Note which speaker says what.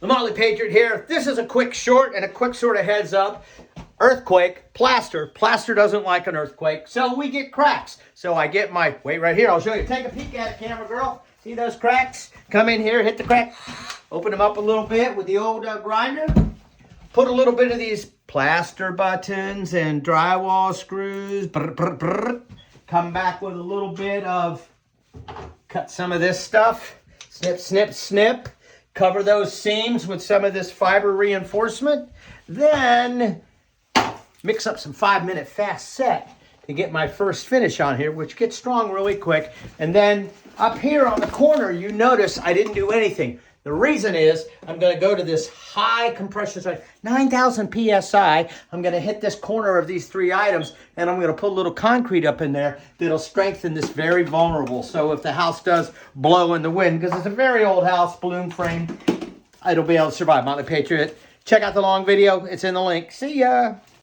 Speaker 1: The Motley Patriot here. This is a quick short and a quick sort of heads up. Earthquake, plaster. Plaster doesn't like an earthquake, so we get cracks. So I get my, wait right here, I'll show you. Take a peek at it, camera girl. See those cracks? Come in here, hit the crack. Open them up a little bit with the old grinder. Put a little bit of these plaster buttons and drywall screws. Brr, brr, brr. Come back with a little bit of, cut some of this stuff. Snip, snip, snip. Cover those seams with some of this fiber reinforcement. Then mix up some 5-minute fast set to get my first finish on here, which gets strong really quick. And then up here on the corner, you notice I didn't do anything. The reason is I'm going to go to this high compression side, 9,000 PSI. I'm going to hit this corner of these 3 items, and I'm going to put a little concrete up in there that'll strengthen this very vulnerable. So if the house does blow in the wind, because it's a very old house, balloon frame, it'll be able to survive. Motley Patriot. Check out the long video. It's in the link. See ya.